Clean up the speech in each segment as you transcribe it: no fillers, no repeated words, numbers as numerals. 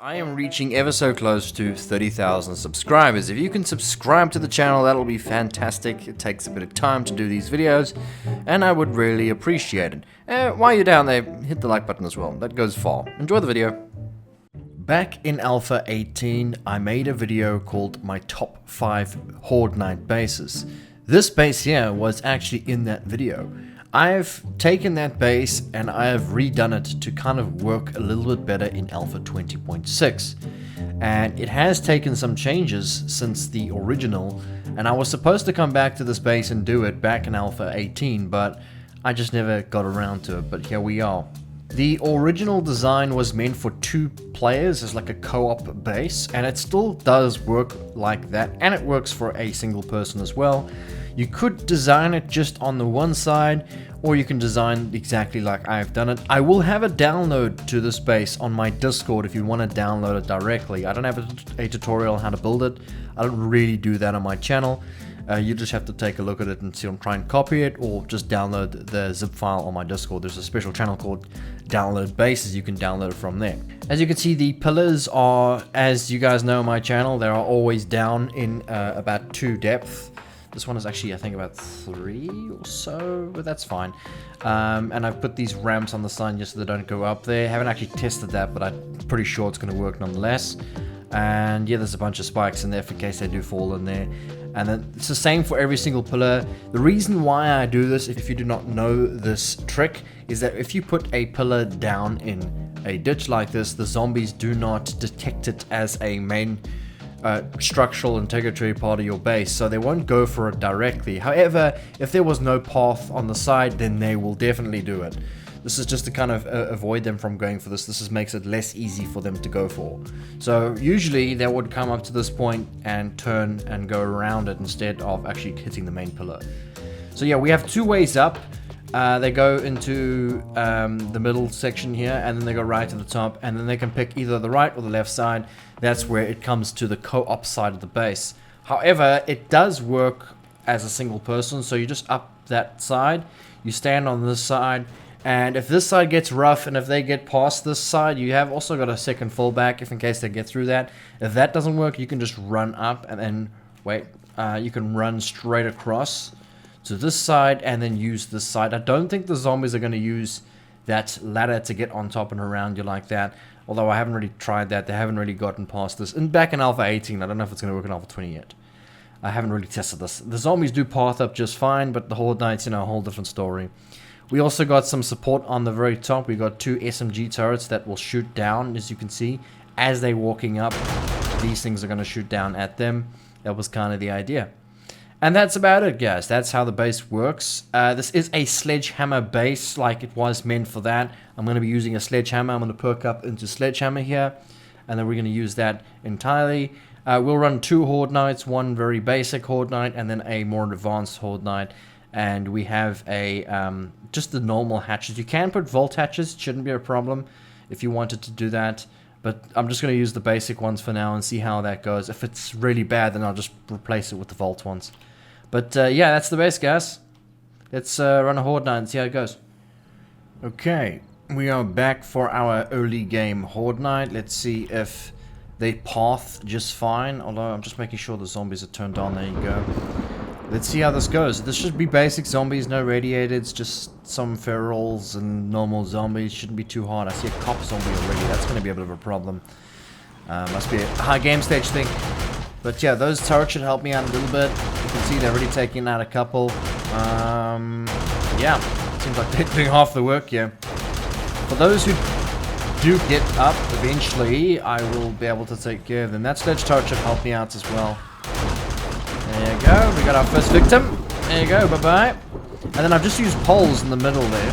I am reaching ever so close to 30,000 subscribers. If you can subscribe to the channel, that'll be fantastic. It takes a bit of time to do these videos, and I would really appreciate it. While you're down there, hit the like button as well. That goes far. Enjoy the video. Back in Alpha 18, I made a video called my top 5 Horde Night bases. This base here was actually in that video. I've taken that base and I have redone it to kind of work a little bit better in Alpha 20.6. And it has taken some changes since the original, and I was supposed to come back to this base and do it back in Alpha 18, but I just never got around to it, but here we are. The original design was meant for 2 players as like a co-op base, and it still does work like that, and it works for a single person as well. You could design it just on the one side, or you can design exactly like I've done it. I will have a download to this base on my Discord if you want to download it directly. I don't have a tutorial on how to build it. I don't really do that on my channel. You just have to take a look at it and see, try and copy it, or just download the zip file on my Discord. There's a special channel called Download Bases. You can download it from there. As you can see, the pillars are, as you guys know on my channel, they are always down in about 2 depth. This one is actually, I think, about 3 or so, but that's fine. And I've put these ramps on the side just so they don't go up there. Haven't actually tested that, but I'm pretty sure it's going to work nonetheless. And yeah, there's a bunch of spikes in there in case they do fall in there. And then it's the same for every single pillar. The reason why I do this, if you do not know this trick, is that if you put a pillar down in a ditch like this, the zombies do not detect it as a main structural integrity part of your base, so they won't go for it directly. However, if there was no path on the side, then they will definitely do it. This is just to kind of avoid them from going for this. This just makes it less easy for them to go for. So usually they would come up to this point and turn and go around it instead of actually hitting the main pillar. So yeah, we have 2 ways up. They go into the middle section here, and then they go right to the top, and then they can pick either the right or the left side. That's where it comes to the co-op side of the base. However, it does work as a single person, so you just up that side, you stand on this side, and if this side gets rough and if they get past this side, you have also got a second fallback if in case they get through that. If that doesn't work, you can just run up and then wait. You can run straight across to this side and then use this side. I don't think the zombies are going to use that ladder to get on top and around you like that. Although I haven't really tried that. They haven't really gotten past this. And back in Alpha 18, I don't know if it's going to work in Alpha 20 yet. I haven't really tested this. The zombies do path up just fine, but the Horde Knights, you know, a whole different story. We also got some support on the very top. We got 2 SMG turrets that will shoot down, as you can see. As they're walking up, these things are going to shoot down at them. That was kind of the idea. And that's about it, guys. That's how the base works. This is a sledgehammer base, like it was meant for that. I'm going to be using a sledgehammer. I'm going to perk up into sledgehammer here, and then we're going to use that entirely. We'll run 2 Horde Knights, 1 very basic Horde Knight, and then a more advanced Horde Knight. And we have a just the normal hatches. You can put vault hatches, shouldn't be a problem if you wanted to do that. But I'm just going to use the basic ones for now and see how that goes. If it's really bad, then I'll just replace it with the vault ones. But yeah, that's the base, guys. Let's run a Horde Night and see how it goes. Okay, we are back for our early game Horde Night. Let's see if they path just fine. Although I'm just making sure the zombies are turned on. There you go. Let's see how this goes. This should be basic zombies, no radiateds, just some ferals and normal zombies. Shouldn't be too hard. I see a cop zombie already. That's going to be a bit of a problem. Must be a high game stage thing. But yeah, those turrets should help me out a little bit. You can see they're already taking out a couple. Yeah, seems like they're doing half the work here. For those who do get up eventually, I will be able to take care of them. That sledge turret should help me out as well. There you go, we got our first victim. There you go, bye-bye. And then I've just used poles in the middle there.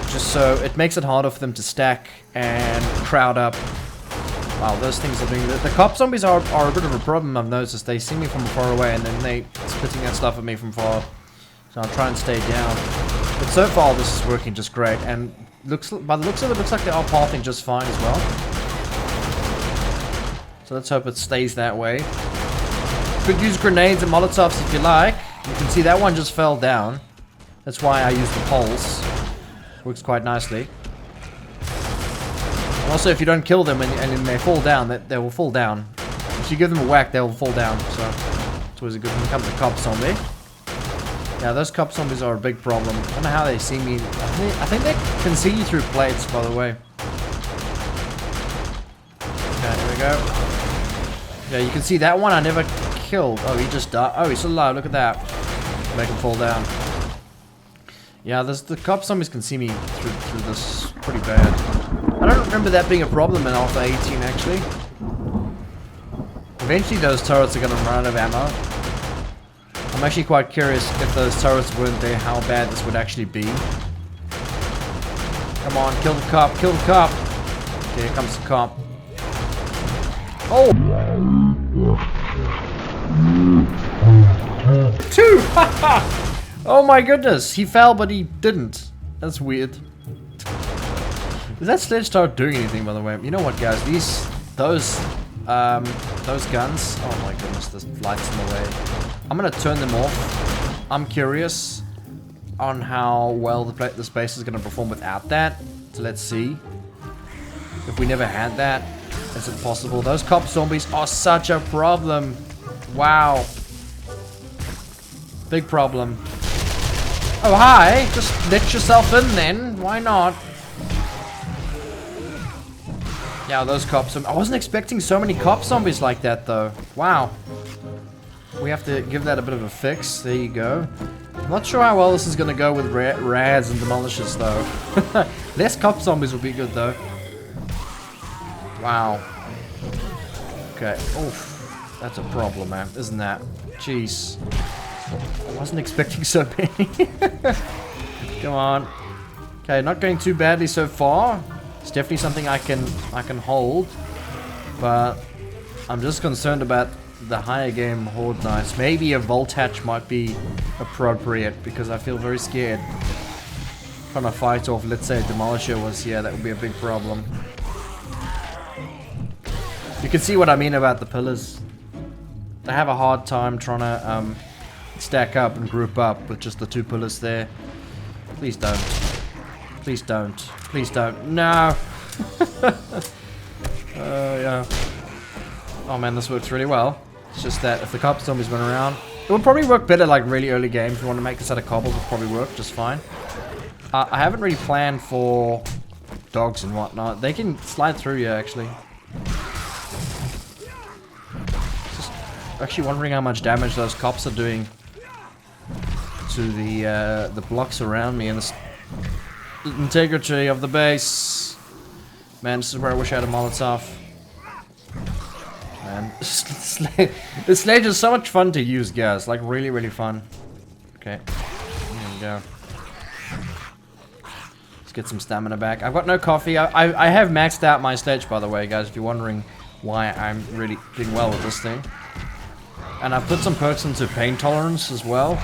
Just so it makes it harder for them to stack and crowd up. Wow, those things are doing... The cop zombies are a bit of a problem, I've noticed. They see me from far away and then they spitting that stuff at me from far. So I'll try and stay down. But so far this is working just great. And by the looks of it, looks like they are pathing just fine as well. So let's hope it stays that way. Could use grenades and molotovs if you like. You can see that one just fell down. That's why I use the poles. Works quite nicely. Also, if you don't kill them and they fall down, they will fall down. If you give them a whack, they will fall down. So it's always a good one. Comes the cop zombie. Yeah, those cop zombies are a big problem. I don't know how they see me. I think they can see you through plates, by the way. Okay, here we go. Yeah, you can see that one I never killed. Oh, he just died. Oh, he's still alive. Look at that. Make him fall down. Yeah, the cop zombies can see me through this pretty bad. I don't remember that being a problem in Alpha 18, actually. Eventually, those turrets are going to run out of ammo. I'm actually quite curious if those turrets weren't there, how bad this would actually be. Come on, kill the cop, kill the cop. Okay, here comes the cop. Oh! 2! Oh my goodness, he fell but he didn't. That's weird. Does that sledge start doing anything, by the way? You know what, guys? Those guns. Oh my goodness, there's lights in the way. I'm gonna turn them off. I'm curious on how well this base is gonna perform without that. So let's see. If we never had that, is it possible? Those cop zombies are such a problem. Wow. Big problem. Oh, hi. Just let yourself in then. Why not? Yeah, those cops. I wasn't expecting so many cop zombies like that, though. Wow. We have to give that a bit of a fix. There you go. I'm not sure how well this is going to go with rads and demolishers, though. Less cop zombies would be good, though. Wow. Okay. Oof. That's a problem, man. Isn't that? Jeez. I wasn't expecting so many. Come on. Okay, not going too badly so far. It's definitely something I can hold. But I'm just concerned about the higher game Horde Nights. Maybe a Vault Hatch might be appropriate because I feel very scared. Trying to fight off, let's say a Demolisher was here, that would be a big problem. You can see what I mean about the pillars. I have a hard time trying to stack up and group up with just the 2 pillars there. Please don't. Please don't. Please don't. No! Yeah. Oh man, this works really well. It's just that if the cop zombies run around, it would probably work better like really early game. If you want to make this out of cobbles, it would probably work just fine. I haven't really planned for dogs and whatnot. They can slide through you actually. Just actually wondering how much damage those cops are doing to the blocks around me and the integrity of the base. Man, this is where I wish I had a Molotov. Man, this sledge is so much fun to use, guys. Like, really, really fun. Okay. There we go. Let's get some stamina back. I've got no coffee. I have maxed out my sledge, by the way, guys, if you're wondering why I'm really doing well with this thing. And I've put some perks into pain tolerance as well.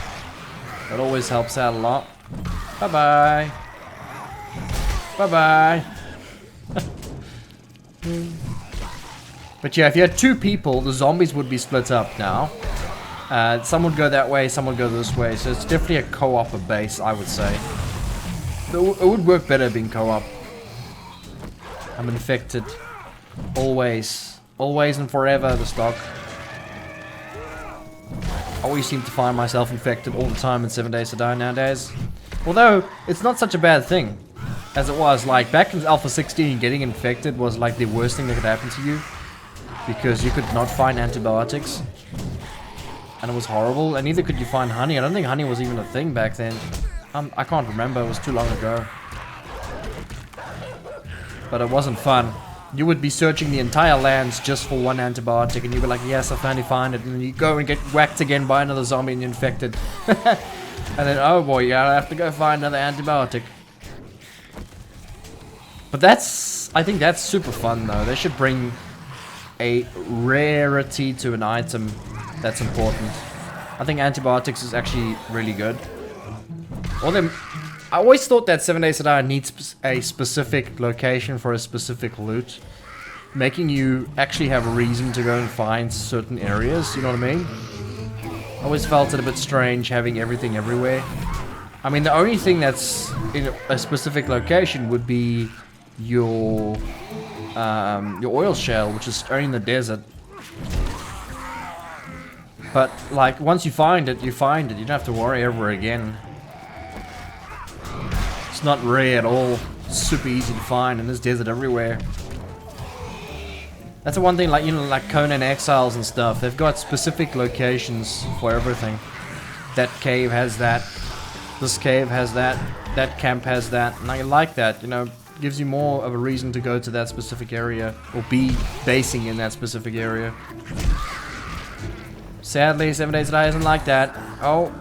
That always helps out a lot. Bye-bye. Bye-bye. But yeah, if you had 2 people, the zombies would be split up now. Some would go that way, some would go this way. So it's definitely a co-op base, I would say. It would work better being co-op. I'm infected. Always. Always and forever, the stock. I always seem to find myself infected all the time in 7 Days to Die nowadays. Although, it's not such a bad thing. As it was, like, back in Alpha 16, getting infected was like the worst thing that could happen to you. Because you could not find antibiotics. And it was horrible. And neither could you find honey. I don't think honey was even a thing back then. I can't remember. It was too long ago. But it wasn't fun. You would be searching the entire lands just for one antibiotic. And you'd be like, yes, I finally find it. And then you go and get whacked again by another zombie and you're infected. And then, oh boy, yeah, I have to go find another antibiotic. But I think that's super fun though. They should bring a rarity to an item that's important. I think antibiotics is actually really good. I always thought that 7 Days to Die needs a specific location for a specific loot. Making you actually have a reason to go and find certain areas, you know what I mean? I always felt it a bit strange having everything everywhere. I mean, the only thing that's in a specific location would be your your oil shale, which is only in the desert. But like once you find it, you find it. You don't have to worry ever again. It's not rare at all. It's super easy to find, and there's desert everywhere. That's the one thing, like, you know, like Conan Exiles and stuff. They've got specific locations for everything. That cave has that. This cave has that. That camp has that. And I like that, you know. Gives you more of a reason to go to that specific area. Or be basing in that specific area. Sadly, 7 Days to Die isn't like that. Oh.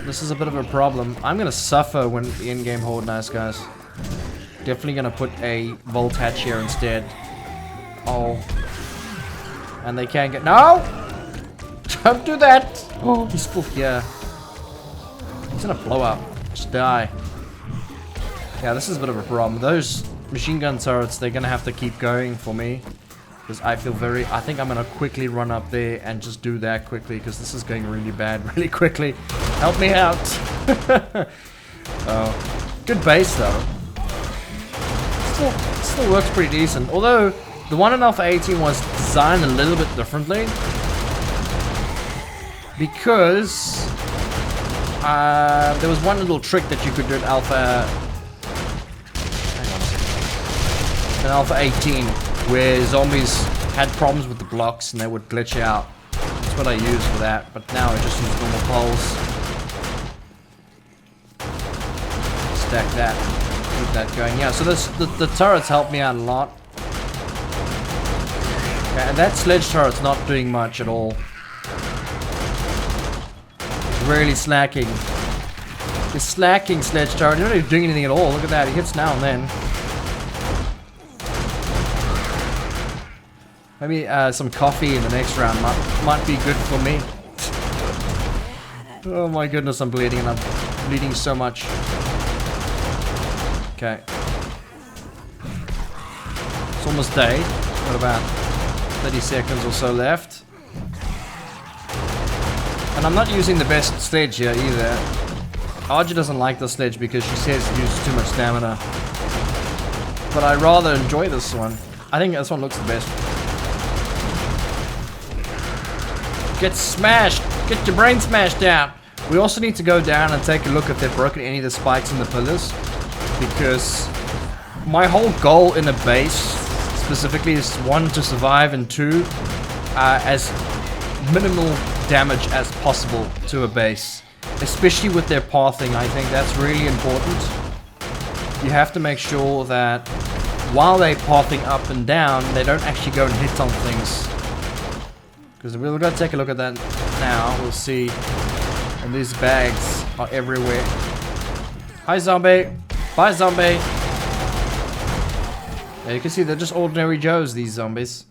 This is a bit of a problem. I'm gonna suffer when the in-game Horde Nice, guys. Definitely gonna put a Volt Hatch here instead. Oh. And they can't get... No! Don't do that! Oh, he's full... Yeah. He's gonna blow up. Just die. Yeah, this is a bit of a problem. Those machine gun turrets, they're gonna have to keep going for me. Because I feel very... I think I'm gonna quickly run up there and just do that quickly. Because this is going really bad really quickly. Help me out! Oh. Good base, though. Still works pretty decent. Although, the one in Alpha 18 was designed a little bit differently. Because... there was one little trick that you could do in Alpha... Hang on a second. In Alpha 18, where zombies had problems with the blocks and they would glitch out. That's what I used for that, but now I just use normal poles. Stack that, keep that going. Yeah, so the turrets help me out a lot. Okay, and that sledge turret's not doing much at all. Really slacking. He's slacking, sledge turret. He's not even doing anything at all. Look at that, he hits now and then. Maybe some coffee in the next round might be good for me. Oh my goodness, I'm bleeding and I'm bleeding so much. Okay. It's almost day. Got about 30 seconds or so left. And I'm not using the best sledge here either. Arja doesn't like the sledge because she says it uses too much stamina. But I rather enjoy this one. I think this one looks the best. Get smashed! Get your brain smashed out! We also need to go down and take a look if they've broken any of the spikes in the pillars. Because my whole goal in a base, specifically, is 1, to survive, and 2, as minimal damage as possible to a base. Especially with their pathing, I think that's really important. You have to make sure that while they're pathing up and down, they don't actually go and hit on things. Because we're going to take a look at that now. We'll see. And these bags are everywhere. Hi, zombie. Bye, zombie. Yeah, you can see they're just ordinary Joes, these zombies.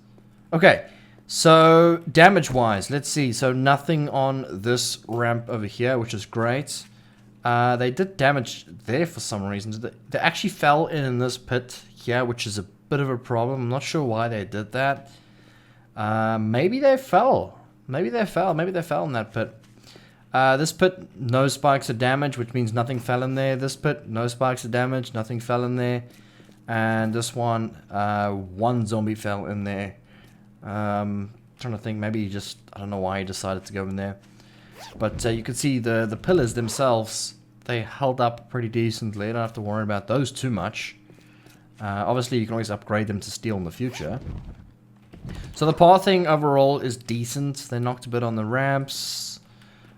Okay. So, damage-wise, let's see. So, nothing on this ramp over here, which is great. They did damage there for some reason. They actually fell in this pit here, which is a bit of a problem. I'm not sure why they did that. Maybe they fell. Maybe they fell in that pit. This pit, no spikes of damage, which means nothing fell in there. This pit, no spikes of damage, nothing fell in there. And this one, one zombie fell in there. Trying to think, maybe he just, I don't know why he decided to go in there. But you can see the pillars themselves, they held up pretty decently. You don't have to worry about those too much. Obviously, you can always upgrade them to steel in the future. So the pathing overall is decent. They knocked a bit on the ramps.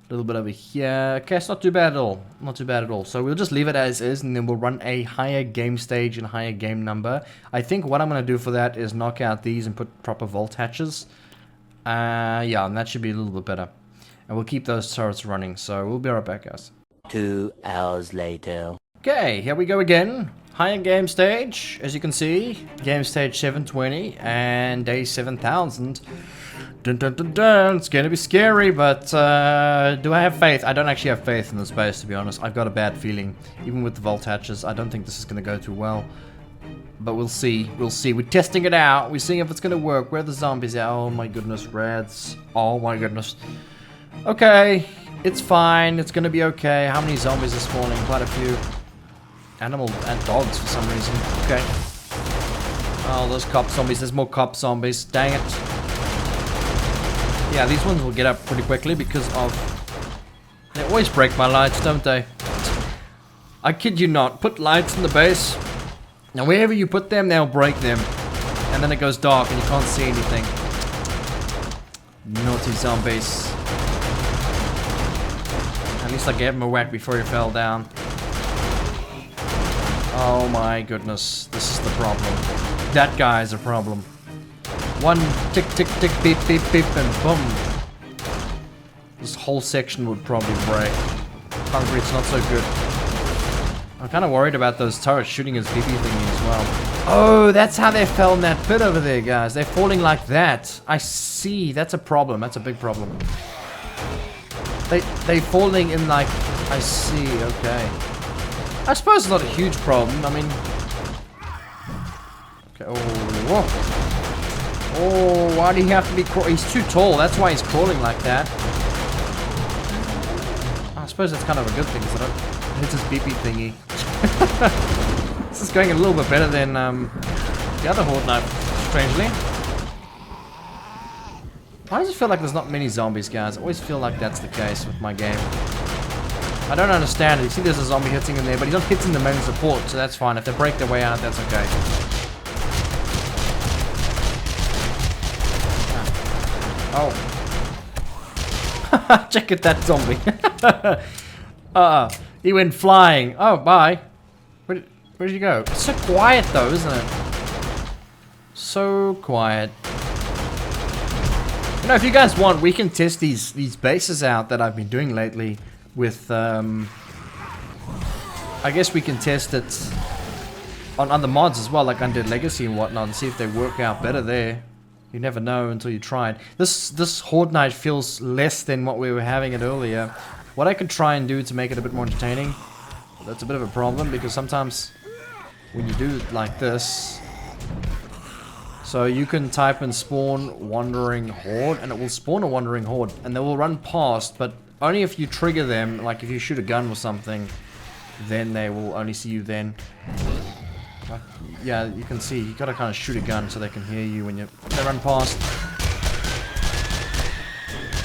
A little bit over here. Okay, it's not too bad at all. Not too bad at all. So we'll just leave it as is, and then we'll run a higher game stage and higher game number. I think what I'm going to do for that is knock out these and put proper Volt Hatches. Yeah, and that should be a little bit better. And we'll keep those turrets running. So we'll be right back, guys. 2 hours later. Okay, here we go again. Higher game stage, as you can see. Game stage 720 and day 7000. Dun dun dun dun. It's gonna be scary, but do I have faith? I don't actually have faith in this base, to be honest. I've got a bad feeling. Even with the Volt Hatches, I don't think this is gonna go too well. But we'll see. We'll see. We're testing it out. We're seeing if it's gonna work. Where are the zombies at? Oh my goodness, rats. Oh my goodness. Okay. It's fine. It's gonna be okay. How many zombies are spawning? Quite a few. Animal and dogs for some reason. Okay. Oh, those cop zombies. There's more cop zombies. Dang it. Yeah, these ones will get up pretty quickly because of... They always break my lights, don't they? I kid you not. Put lights in the base. Now, wherever you put them, they'll break them. And then it goes dark and you can't see anything. Naughty zombies. At least I gave him a whack before he fell down. Oh my goodness. This is the problem. That guy is a problem. One tick, tick, tick, beep, beep, beep, and boom. This whole section would probably break. Concrete's not so good. I'm kind of worried about those turrets shooting his BB thingy as well. Oh, that's how they fell in that pit over there, guys. They're falling like that. I see. That's a problem. That's a big problem. They're falling in like... I see. Okay. I suppose it's not a huge problem. I mean... Okay. Oh, whoa. Oh, why do he have to be crawling? He's too tall. That's why he's crawling like that. I suppose that's kind of a good thing, because I don't hit his BB thingy. This is going a little bit better than the other Horde Night, strangely. Why does it feel like there's not many zombies, guys? I always feel like that's the case with my game. I don't understand it. You see there's a zombie hitting in there, but he's not hitting the main support, so that's fine. If they break their way out, that's okay. Oh. Check at that zombie. He went flying. Oh, bye. Where did you go? It's so quiet though, isn't it? So quiet. You know, if you guys want, we can test these bases out that I've been doing lately with, I guess we can test it on other mods as well, like Undead Legacy and whatnot, and see if they work out better there. You never know until you try it. This Horde Night feels less than what we were having it earlier. What I could try and do to make it a bit more entertaining, that's a bit of a problem, because sometimes when you do it like this, so you can type in spawn wandering horde, and it will spawn a wandering horde, and they will run past, but only if you trigger them, like if you shoot a gun or something, then they will only see you then. Yeah, you can see, you gotta kind of shoot a gun so they can hear you when they run past.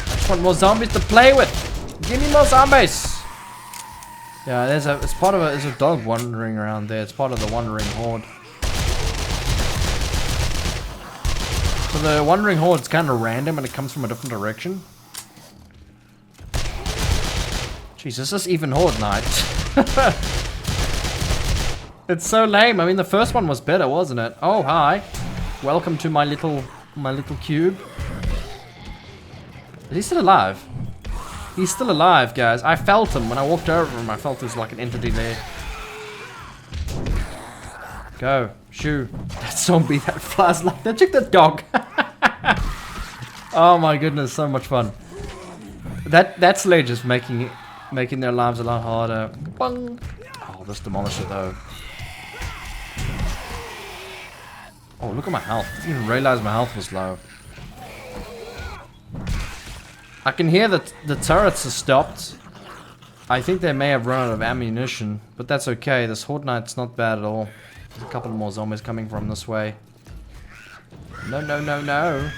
I just want more zombies to play with! Give me more zombies! Yeah, there's a dog wandering around there. It's part of the wandering horde. So the wandering horde is kind of random and it comes from a different direction. Jeez, this is even Horde Night. It's so lame. I mean, the first one was better, wasn't it? Oh, hi. Welcome to my little cube. Is he still alive? He's still alive, guys. I felt him when I walked over him. I felt there's like an entity there. Go. Shoo. That zombie that flies like that. Check that dog. Oh my goodness, so much fun. That sledge is making their lives a lot harder. Bung. Oh, let's demolish it though. Oh, look at my health. I didn't even realize my health was low. I can hear that the turrets are stopped. I think they may have run out of ammunition, but that's okay. This Horde Night's not bad at all. There's a couple more zombies coming from this way. No, no, no, no.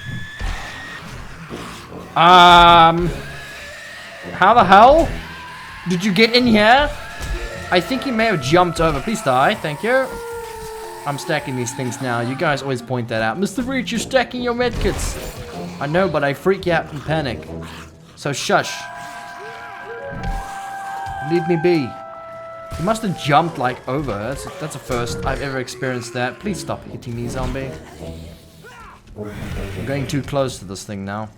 How the hell did you get in here? I think he may have jumped over. Please die. Thank you. I'm stacking these things now. You guys always point that out. Mr. Reach, you're stacking your medkits. I know, but I freak out and panic. So shush. Leave me be. He must have jumped like over. That's a first I've ever experienced that. Please stop hitting me, zombie. I'm going too close to this thing now.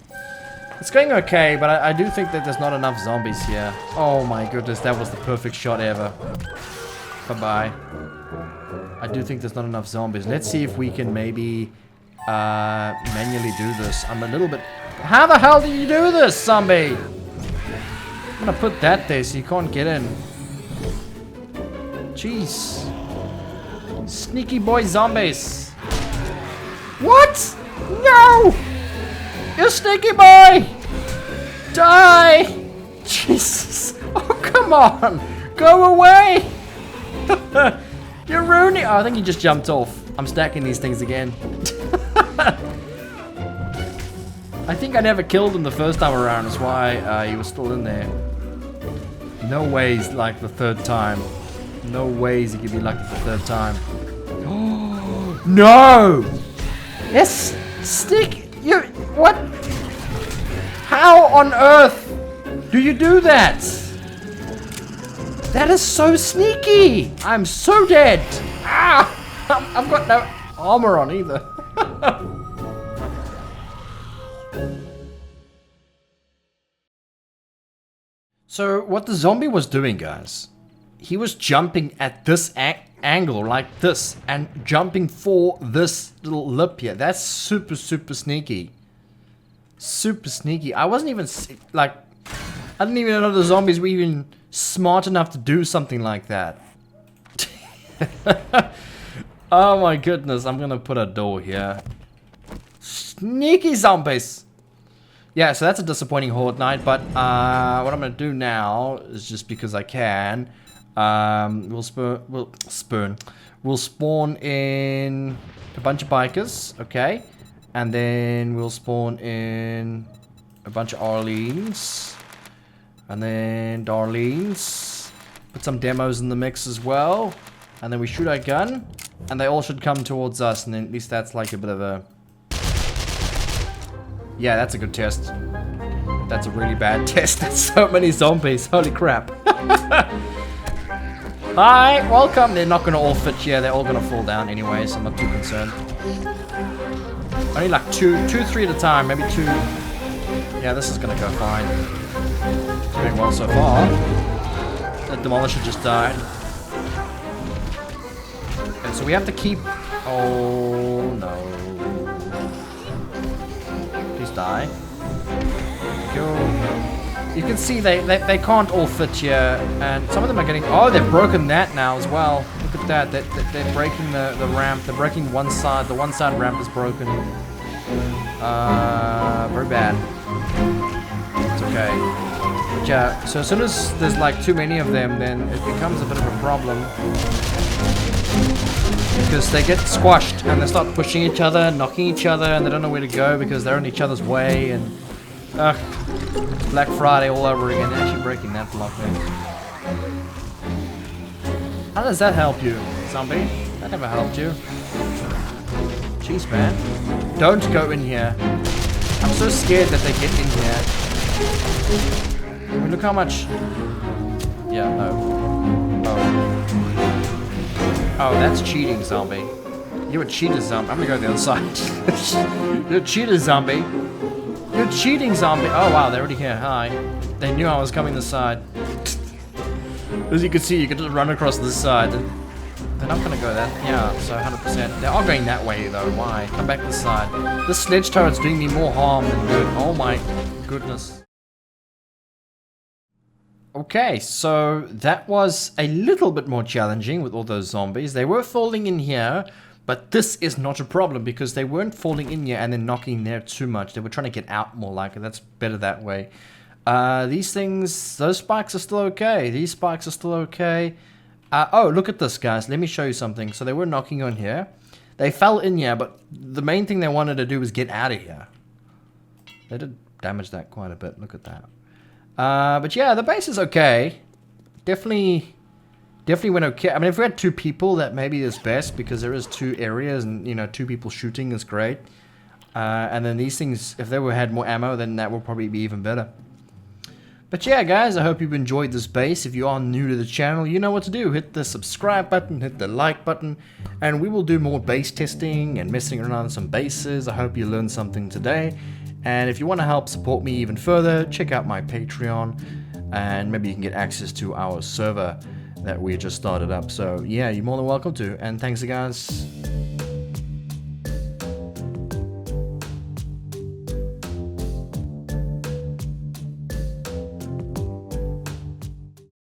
It's going okay, but I do think that there's not enough zombies here. Oh my goodness, that was the perfect shot ever. Bye-bye. I do think there's not enough zombies. Let's see if we can maybe manually do this. I'm a little bit... How the hell do you do this, zombie? I'm gonna put that there so you can't get in. Jeez. Sneaky boy zombies. What? No! You sneaky boy! Die! Jesus. Oh, come on. Go away. You're ruining... Oh, I think he just jumped off. I'm stacking these things again. I think I never killed him the first time around. That's why he was still in there. No ways like the third time. No ways he could be lucky the third time. Oh no! Yes! Stick! You... What? How on earth do you do that? That is so sneaky! I'm so dead! Ah! I've got no armor on either. So what the zombie was doing, guys, he was jumping at this angle like this and jumping for this little lip here. That's super sneaky. Super sneaky. I wasn't even like, I didn't even know the zombies were even smart enough to do something like that. Oh my goodness, I'm gonna put a door here. Sneaky zombies! Yeah, so that's a disappointing Horde night, but what I'm gonna do now is, just because I can, we'll spawn in a bunch of bikers, okay? And then we'll spawn in a bunch of Arlenes. And then Darlenes. Put some demos in the mix as well. And then we shoot our gun. And they all should come towards us, and then at least that's like a bit of a... Yeah, that's a good test. That's a really bad test. That's so many zombies. Holy crap. Hi, welcome. They're not going to all fit here. They're all going to fall down anyway, so I'm not too concerned. Only like three at a time. Maybe two. Yeah, this is going to go fine. Doing well so far. The Demolisher just died. And so we have to keep... Oh, no. Please die. Go. You can see they can't all fit here, and some of them are getting... Oh, they've broken that now as well. Look at that. They're breaking the ramp. They're breaking one side. The one side ramp is broken. Very bad. It's okay. But yeah, so as soon as there's like too many of them, then it becomes a bit of a problem. Because they get squashed and they start pushing each other, knocking each other, and they don't know where to go because they're in each other's way, and it's Black Friday all over again. They're actually breaking that block there. How does that help you, zombie? That never helped you. Jeez, man. Don't go in here. I'm so scared that they get in here. I mean, look how much... Yeah, no. Oh, that's cheating, zombie. You're a cheater, zombie. I'm gonna go to the other side. You're a cheater, zombie. You're cheating, zombie. Oh, wow, they're already here. Hi. They knew I was coming this side. As you can see, you can just run across this side. They're not gonna go that. Yeah, so 100%. They are going that way, though. Why? Come back this side. This sledge turret's doing me more harm than good. Oh my goodness. Okay, so that was a little bit more challenging with all those zombies. They were falling in here, but this is not a problem because they weren't falling in here and then knocking there too much. They were trying to get out more like it. That's better that way. These things, those spikes are still okay. These spikes are still okay. Oh, look at this, guys. Let me show you something. So they were knocking on here. They fell in here, but the main thing they wanted to do was get out of here. They did damage that quite a bit. Look at that. But yeah, the base is okay. Definitely went okay. I mean, if we had two people, that maybe is best because there is two areas, and you know, two people shooting is great. And then these things, if they had more ammo, then that would probably be even better. But yeah, guys, I hope you've enjoyed this base. If you are new to the channel, you know what to do. Hit the subscribe button, hit the like button, and we will do more base testing and messing around on some bases. I hope you learned something today. And if you want to help support me even further, check out my Patreon, and maybe you can get access to our server that we just started up. So yeah, you're more than welcome to. And thanks, guys.